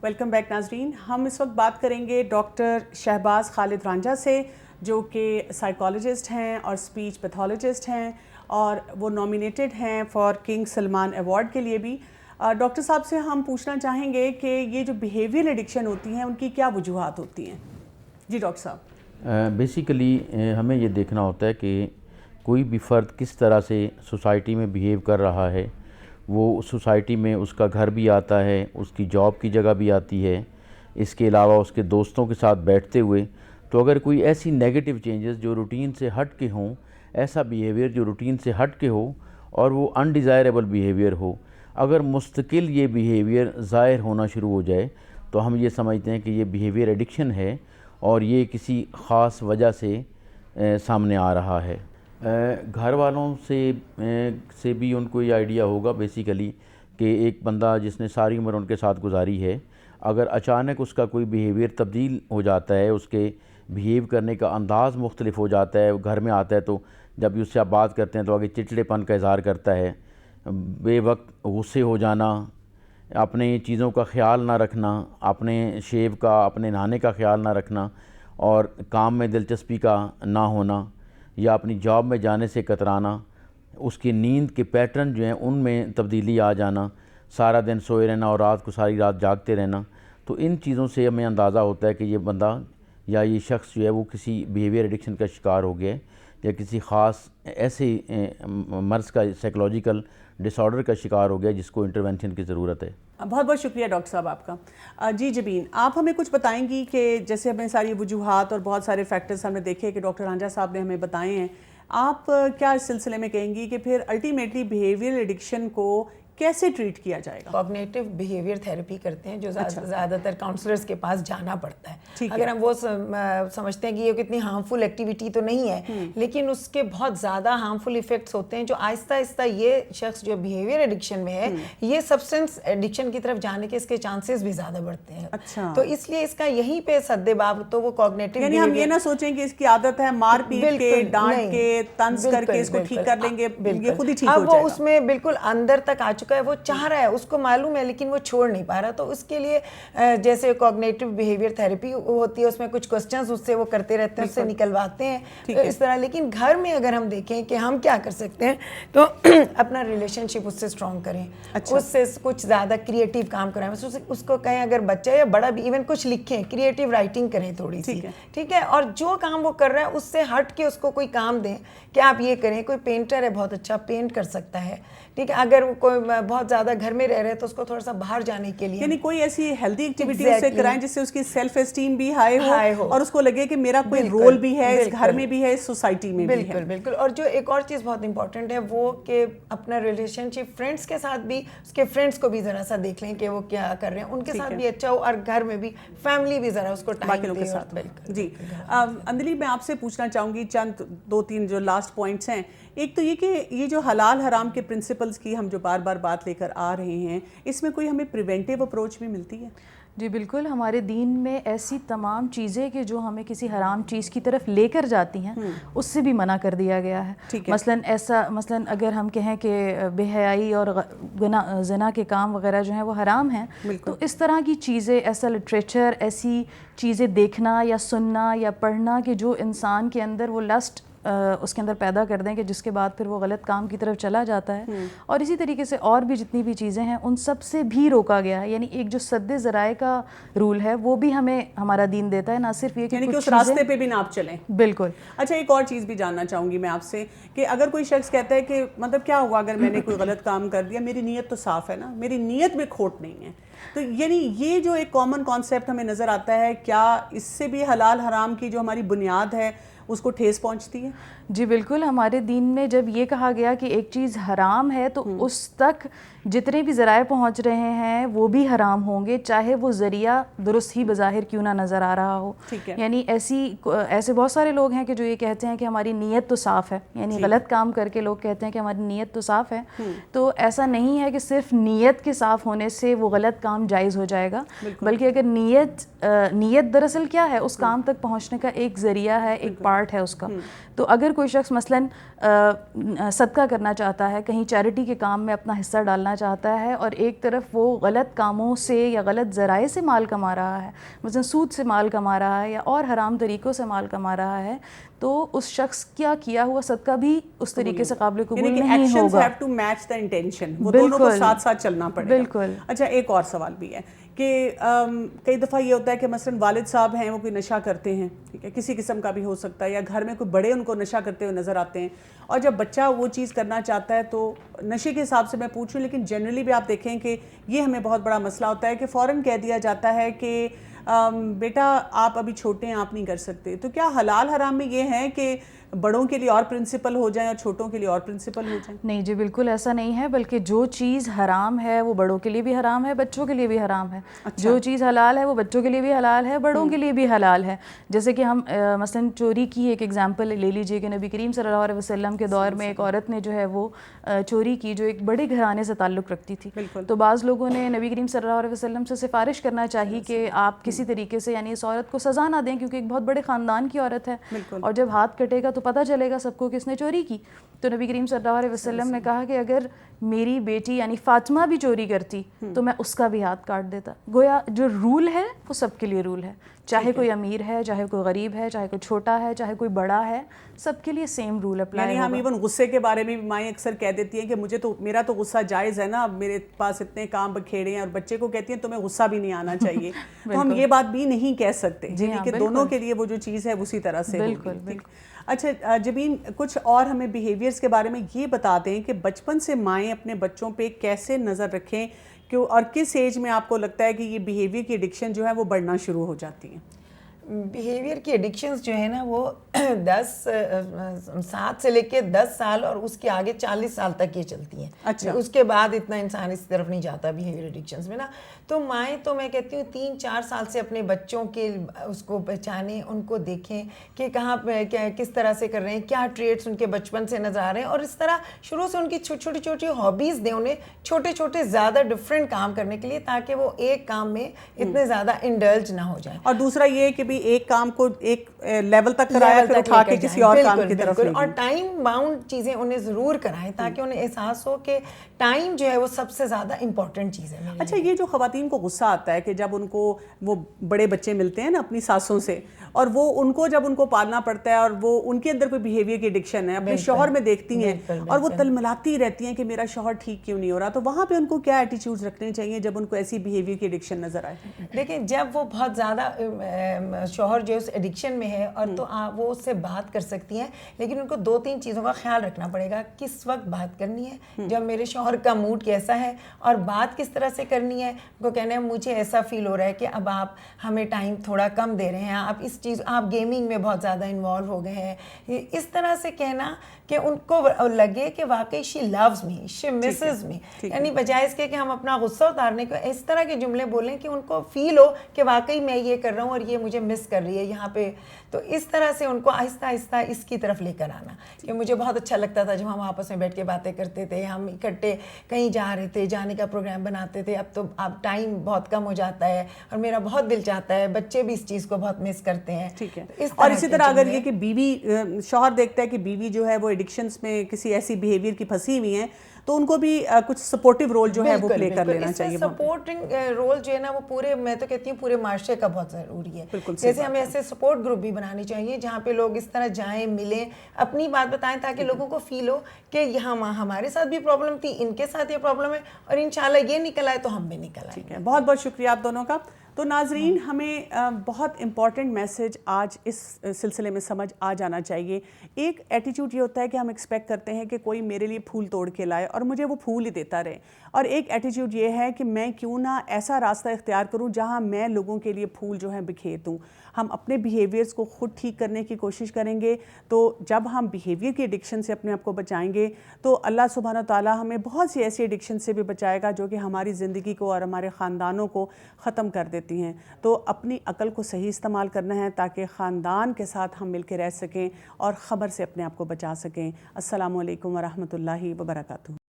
Welcome back ناظرین. ہم اس وقت بات کریں گے ڈاکٹر شہباز خالد رانجھا سے, جو کہ سائیکالوجسٹ ہیں اور اسپیچ پیتھولوجسٹ ہیں, اور وہ نامینیٹڈ ہیں فار کنگ سلمان ایوارڈ کے لیے بھی. ڈاکٹر صاحب سے ہم پوچھنا چاہیں گے کہ یہ جو بیہیویئر ایڈکشن ہوتی ہیں ان کی کیا وجوہات ہوتی ہیں؟ جی ڈاکٹر صاحب. بیسیکلی ہمیں یہ دیکھنا ہوتا ہے کہ کوئی بھی فرد کس طرح سے سوسائٹی میں بیہیو کر رہا ہے. وہ سوسائٹی میں اس کا گھر بھی آتا ہے, اس کی جاب کی جگہ بھی آتی ہے, اس کے علاوہ اس کے دوستوں کے ساتھ بیٹھتے ہوئے. تو اگر کوئی ایسی نیگیٹو چینجز جو روٹین سے ہٹ کے ہوں, ایسا بیہیویئر جو روٹین سے ہٹ کے ہو اور وہ انڈیزائریبل بیہیویئر ہو, اگر مستقل یہ بیہیویئر ظاہر ہونا شروع ہو جائے تو ہم یہ سمجھتے ہیں کہ یہ بیہیویئر ایڈکشن ہے اور یہ کسی خاص وجہ سے سامنے آ رہا ہے. گھر والوں سے بھی ان کو یہ آئیڈیا ہوگا بیسیکلی کہ ایک بندہ جس نے ساری عمر ان کے ساتھ گزاری ہے, اگر اچانک اس کا کوئی بیہیویئر تبدیل ہو جاتا ہے, اس کے بیہیو کرنے کا انداز مختلف ہو جاتا ہے, گھر میں آتا ہے تو جب بھی اس سے آپ بات کرتے ہیں تو آگے چڑچڑے پن کا اظہار کرتا ہے, بے وقت غصے ہو جانا, اپنے چیزوں کا خیال نہ رکھنا, اپنے شیو کا, اپنے نہانے کا خیال نہ رکھنا, اور کام میں دلچسپی کا نہ ہونا, یا اپنی جاب میں جانے سے کترانا, اس کی نیند کے پیٹرن جو ہیں ان میں تبدیلی آ جانا, سارا دن سوئے رہنا اور رات کو ساری رات جاگتے رہنا. تو ان چیزوں سے ہمیں اندازہ ہوتا ہے کہ یہ بندہ یا یہ شخص جو ہے وہ کسی بیہیویئر ایڈکشن کا شکار ہو گیا ہے, یا کسی خاص ایسے مرض کا, سائیکولوجیکل ڈس آرڈر کا شکار ہو گیا جس کو انٹرونشن کی ضرورت ہے. بہت بہت شکریہ ڈاکٹر صاحب آپ کا. جی جبین, آپ ہمیں کچھ بتائیں گی کہ جیسے ہمیں ساری وجوہات اور بہت سارے فیکٹرز ہم نے دیکھے کہ ڈاکٹر رانجھا صاحب نے ہمیں بتائے ہیں, آپ کیا اس سلسلے میں کہیں گی کہ پھر الٹیمیٹلی بیہیویئر ایڈکشن کو کیسے ٹریٹ کیا جائے گا؟ کوگنیٹو بیہیویئر تھیراپی کرتے ہیں جو زیادہ تر کاؤنسلرز کے پاس جانا پڑتا ہے. اگر ہم وہ سمجھتے ہیں کہ یہ کتنی ہارمفل ایکٹیویٹی تو نہیں ہے, لیکن اس کے بہت زیادہ ہارمفل ایفیکٹس ہوتے ہیں جو آہستہ آہستہ یہ شخص جو بیہیویئر ایڈکشن میں ہے, یہ سبسٹنس ایڈکشن کی طرف جانے کے اس کے چانسز بھی زیادہ بڑھتے ہیں. تو اس لیے اس کا یہیں پہ سد باب تو وہ کوگنیٹو, یعنی ہم یہ نہ سوچیں کہ اس کی عادت ہے مار پیٹ کے, ڈانٹ کے, طنز کر کے اس کو ٹھیک کر لیں گے, یہ خود ہی ٹھیک ہو جائے گا. اب وہ اس میں بالکل اندر تک آ چکا ہے, وہ چاہ رہا ہے, اس کو معلوم ہے لیکن وہ چھوڑ نہیں پا رہا. تو اس کے لیے جیسے کوگنیٹو بیہیویئر تھیراپی ہوتی ہے, اس میں کچھ کوسچنز اس سے وہ کرتے رہتے ہیں, اس سے نکلواتے ہیں اس طرح. لیکن گھر میں اگر ہم دیکھیں کہ ہم کیا کر سکتے ہیں تو اپنا ریلیشن شپ اس سے اسٹرانگ کریں, اس سے کچھ زیادہ کریٹیو کام کرائیں, اس کو کہیں اگر بچہ یا بڑا بھی ایون کچھ لکھیں, کریٹیو رائٹنگ کریں تھوڑی سی, ٹھیک ہے, اور جو کام وہ کر رہا ہے اس سے ہٹ کے اس کو کوئی کام دیں کہ آپ یہ کریں. کوئی پینٹر ہے بہت اچھا پینٹ کر سکتا ہے, ٹھیک ہے. اگر کوئی بہت زیادہ گھر میں رہ رہے تو اس کو تھوڑا سا باہر جانے کے لیے, یعنی کوئی ایسی ہیلدی ایکٹیویٹی سے کرائیں جس سے اس کی سیلف اسٹیم بھی ہائی ہو اور اس کو لگے کہ میرا کوئی رول بھی ہے اس گھر میں بھی ہے, اس سوسائٹی میں بھی ہے. بالکل بالکل. اور جو ایک اور چیز بہت امپورٹنٹ ہے وہ کہ اپنا ریلیشن شپ فرینڈس کے ساتھ بھی, اس کے فرینڈس کو بھی ذرا سا دیکھ لیں کہ وہ کیا کر رہے ہیں, ان کے ساتھ بھی اچھا ہو, اور گھر میں بھی فیملی بھی ذرا اس کو ٹائم دے. جی اندلی, میں آپ سے پوچھنا چاہوں گی چند 2-3 جو لاسٹ پوائنٹس ہیں. ایک تو یہ کہ یہ جو حلال حرام کے پرنسپلز کی ہم جو بار بار بات لے کر آ رہے ہیں, اس میں کوئی ہمیں پریونٹیو اپروچ بھی ملتی ہے؟ جی بالکل, ہمارے دین میں ایسی تمام چیزیں کہ جو ہمیں کسی حرام چیز کی طرف لے کر جاتی ہیں اس سے بھی منع کر دیا گیا ہے. مثلاً اگر ہم کہیں کہ بے حیائی اور زنا کے کام وغیرہ جو ہیں وہ حرام ہیں, تو اس طرح کی چیزیں, ایسا لٹریچر, ایسی چیزیں دیکھنا یا سننا یا پڑھنا کہ جو انسان کے اندر وہ لسٹ اس کے اندر پیدا کر دیں کہ جس کے بعد پھر وہ غلط کام کی طرف چلا جاتا ہے. اور اسی طریقے سے اور بھی جتنی بھی چیزیں ہیں ان سب سے بھی روکا گیا ہے. یعنی ایک جو سد ذرائع کا رول ہے وہ بھی ہمیں ہمارا دین دیتا ہے, نہ صرف یہ کہ اس راستے پہ بھی نہ آپ چلیں. بالکل. اچھا, ایک اور چیز بھی جاننا چاہوں گی میں آپ سے کہ اگر کوئی شخص کہتا ہے کہ مطلب کیا ہوا اگر میں نے کوئی غلط کام کر دیا, میری نیت تو صاف ہے نا, میری نیت میں کھوٹ نہیں ہے, تو یعنی یہ جو ایک کامن کانسیپٹ ہمیں نظر آتا ہے, کیا اس سے بھی حلال حرام کی جو ہماری بنیاد ہے اس کو ٹھیس پہنچتی ہے؟ جی بالکل. ہمارے دین میں جب یہ کہا گیا کہ ایک چیز حرام ہے تو اس تک جتنے بھی ذرائع پہنچ رہے ہیں وہ بھی حرام ہوں گے, چاہے وہ ذریعہ درست ہی بظاہر کیوں نہ نظر آ رہا ہو. یعنی ایسے بہت سارے لوگ ہیں کہ جو یہ کہتے ہیں کہ ہماری نیت تو صاف ہے, یعنی غلط کام کر کے لوگ کہتے ہیں کہ ہماری نیت تو صاف ہے. تو ایسا نہیں ہے کہ صرف نیت کے صاف ہونے سے وہ غلط کام جائز ہو جائے گا, بلکہ اگر نیت دراصل کیا ہے, اس کام تک پہنچنے کا ایک ذریعہ ہے, ایک پارٹ ہے اس کا. تو اگر کوئی شخص مثلاً صدقہ کرنا چاہتا ہے, کہیں چیریٹی کے کام میں اپنا حصہ ڈالنا چاہتا ہے, اور ایک طرف وہ غلط کاموں سے یا غلط ذرائع سے مال کما رہا ہے, مثلاً سود سے مال کما رہا ہے یا اور حرام طریقوں سے مال کما رہا ہے, تو اس شخص کیا ہوا صدقہ بھی اس طریقے سے قابل قبول نہیں ہوگا. وہ دونوں کو ساتھ ساتھ چلنا پڑے گا. بالکل. اچھا, ایک اور سوال بھی ہے کہ کئی دفعہ یہ ہوتا ہے کہ مثلاً والد صاحب ہیں وہ کوئی نشہ کرتے ہیں, ٹھیک ہے, کسی قسم کا بھی ہو سکتا ہے, یا گھر میں کوئی بڑے ان کو نشہ کرتے ہوئے نظر آتے ہیں, اور جب بچہ وہ چیز کرنا چاہتا ہے تو نشے کے حساب سے میں پوچھوں, لیکن جنرلی بھی آپ دیکھیں کہ یہ ہمیں بہت بڑا مسئلہ ہوتا ہے کہ فوراً کہہ دیا جاتا ہے کہ بیٹا آپ ابھی چھوٹے ہیں, آپ نہیں کر سکتے. تو کیا حلال حرام میں یہ ہے کہ بڑوں کے لیے اور پرنسپل ہو جائیں اور چھوٹوں کے لیے اور پرنسپل ہو جائیں؟ نہیں جی, بالکل ایسا نہیں ہے, بلکہ جو چیز حرام ہے وہ بڑوں کے لیے بھی حرام ہے, بچوں کے لیے بھی حرام ہے. جو چیز حلال ہے وہ بچوں کے لیے بھی حلال ہے, بڑوں کے لیے بھی حلال ہے. جیسے کہ ہم مثلاً چوری کی ایک ایگزامپل لے لیجئے کہ نبی کریم صلی اللہ علیہ وسلم کے دور میں ایک عورت نے جو ہے وہ چوری کی جو ایک بڑے گھرانے سے تعلق رکھتی تھی. تو بعض لوگوں نے نبی کریم صلی اللہ علیہ وسلم سے سفارش کرنا چاہی کہ آپ کسی طریقے سے یعنی اس عورت کو سزا نہ دیں, کیونکہ ایک بہت بڑے خاندان کی عورت ہے, اور جب ہاتھ کٹے گا تو پتہ چلے گا سب کو کس نے چوری کی. تو نبی کریم صلی اللہ علیہ وسلم نے کہا کہ اگر میری بیٹی یعنی فاطمہ بھی چوری کرتی تو میں اس کا بھی ہاتھ کاٹ دیتا. گویا جو رول ہے وہ سب کے لیے رول ہے, چاہے کوئی امیر ہے, چاہے کوئی غریب ہے, چاہے کوئی چھوٹا ہے, چاہے کوئی بڑا ہے, سب کے لیے سیم رول اپلائی ہوگا. یعنی ہم ایون غصے کے بارے میں بھی مائیں اکثر کہہ دیتی ہیں کہ میرا تو غصہ جائز ہے نا, میرے پاس اتنے کام بکھیڑے ہیں, اور بچے کو کہتی ہیں تمہیں غصہ بھی نہیں آنا چاہیے. تو ہم یہ بات بھی نہیں کہہ سکتے, یعنی کہ دونوں کے لیے وہ جو چیز ہے اسی طرح سے ہوگی. اچھا جبین, کچھ اور ہمیں بیہیویئرز کے بارے میں یہ بتا دیں کہ بچپن سے مائیں اپنے بچوں پہ کیسے نظر رکھیں, اور کس ایج میں آپ کو لگتا ہے کہ یہ بیہیویئر کی ایڈکشن جو ہے وہ بڑھنا شروع ہو جاتی ہیں؟ بیہیویئر کی ایڈکشنز جو ہے نا وہ 7 سے لے کے 10 سال اور اس کے آگے 40 سال تک یہ چلتی ہیں. اچھا. اس کے بعد اتنا انسان اس طرف نہیں جاتا بیہیویئر ایڈکشنز میں نا. تو مائیں تو میں کہتی ہوں 3-4 سال سے اپنے بچوں کے اس کو پہچانیں, ان کو دیکھیں کہ کہاں کس طرح سے کر رہے ہیں, کیا ٹریٹس ان کے بچپن سے نظر آ رہے ہیں, اور اس طرح شروع سے ان کی چھوٹی چھوٹی ہابیز دیں انہیں, چھوٹے چھوٹے زیادہ ڈفرینٹ کام کرنے کے لیے, تاکہ وہ ایک کام میں اتنے زیادہ انڈلج نہ ہو جائیں. اور دوسرا یہ کہ بھی ایک کام کو ایک لیول تک کرایا, پھر اٹھا کے کسی اور کام کی طرف, اور ٹائم باؤنڈ چیزیں انہیں ضرور کرائیں تاکہ انہیں احساس ہو کہ ٹائم جو ہے وہ سب سے زیادہ امپورٹنٹ چیز ہے. اچھا, یہ جو خواتین کو غصہ آتا ہے کہ جب ان کو وہ بڑے بچے ملتے ہیں نا اپنی ساسوں سے, اور وہ ان کو جب ان کو پالنا پڑتا ہے, اور وہ ان کے اندر کوئی بیہیویئر کی ایڈکشن ہے, اپنے شوہر میں دیکھتی ہیں اور وہ تلملاتی رہتی ہیں کہ میرا شوہر ٹھیک کیوں نہیں ہو رہا, تو وہاں پہ ان کو کیا ایٹیٹیوڈز رکھنے چاہیے جب ان کو ایسی بیہیویئر کی ایڈکشن نظر آئے؟ دیکھیں, جب وہ بہت زیادہ شوہر جو اس ایڈکشن میں ہے, اور تو وہ اس سے بات کر سکتی ہیں, لیکن ان کو 2-3 چیزوں کا خیال رکھنا پڑے گا. کس وقت بات کرنی ہے, جب میرے شوہر کا موڈ کیسا ہے, اور بات کس طرح سے کرنی ہے. ان کو کہنا ہے مجھے ایسا فیل ہو رہا ہے کہ اب آپ ہمیں ٹائم تھوڑا کم دے رہے ہیں, آپ اس چیز آپ گیمنگ میں بہت زیادہ انوالو ہو گئے ہیں. اس طرح سے کہنا کہ ان کو لگے کہ واقعی شی لوز می, شی مسز می, یعنی بجائے اس کے کہ ہم اپنا غصہ اتارنے کو اس طرح کے جملے بولیں کہ ان کو فیل ہو کہ واقعی میں یہ کر رہا ہوں اور یہ مجھے مس کر رہی ہے یہاں پہ. تو اس طرح سے ان کو آہستہ آہستہ اس کی طرف لے کر آنا. کہ مجھے بہت اچھا لگتا تھا جب ہم آپس میں بیٹھ کے باتیں کرتے تھے, ہم اکٹھے کہیں جا رہے تھے, جانے کا پروگرام بناتے تھے. اب ٹائم بہت کم ہو جاتا ہے, اور میرا بہت دل چاہتا ہے, بچے بھی اس چیز کو بہت مس کرتے ہیں. ٹھیک ہے. اور اسی طرح اگر یہ کہ بیوی, شوہر دیکھتا ہے کہ بیوی جو ہے وہ ایڈکشنز میں کسی ایسی بیہیویئر کی پھنسی ہوئی ہیں, تو ان کو بھی کچھ سپورٹیو رول جو ہے وہ پلے کر لینا چاہیے. سپورٹنگ رول جو ہے نا وہ پورے, میں تو کہتی ہوں پورے معاشرے کا بہت ضروری ہے. جیسے ہمیں ایسے سپورٹ گروپ بھی بنانی چاہیے جہاں پہ لوگ اس طرح جائیں, ملیں, اپنی بات بتائیں, تاکہ لوگوں کو فیل ہو کہ یہاں ہمارے ساتھ بھی پرابلم تھی, ان کے ساتھ یہ پرابلم ہے, اور انشاءاللہ یہ نکل آئے تو ہم بھی نکل آئیں. ٹھیک ہے, بہت بہت شکریہ آپ دونوں کا. تو ناظرین, ہمیں بہت امپورٹنٹ میسج آج اس سلسلے میں سمجھ آ جانا چاہیے. ایک ایٹیٹیوڈ یہ ہوتا ہے کہ ہم ایکسپیکٹ کرتے ہیں کہ کوئی میرے لیے پھول توڑ کے لائے اور مجھے وہ پھول ہی دیتا رہے, اور ایک ایٹیٹیوڈ یہ ہے کہ میں کیوں نہ ایسا راستہ اختیار کروں جہاں میں لوگوں کے لیے پھول جو ہیں بکھیر دوں. ہم اپنے بیہیویئرز کو خود ٹھیک کرنے کی کوشش کریں گے, تو جب ہم بیہیویئر کی ایڈکشن سے اپنے آپ کو بچائیں گے تو اللہ سبحانہ تعالیٰ ہمیں بہت سی ایسی ایڈکشن سے بھی بچائے گا جو کہ ہماری زندگی کو اور ہمارے خاندانوں کو ختم کر دیتی ہیں. تو اپنی عقل کو صحیح استعمال کرنا ہے تاکہ خاندان کے ساتھ ہم مل کے رہ سکیں اور خبر سے اپنے آپ کو بچا سکیں. السلام علیکم ورحمۃ اللہ وبرکاتہ.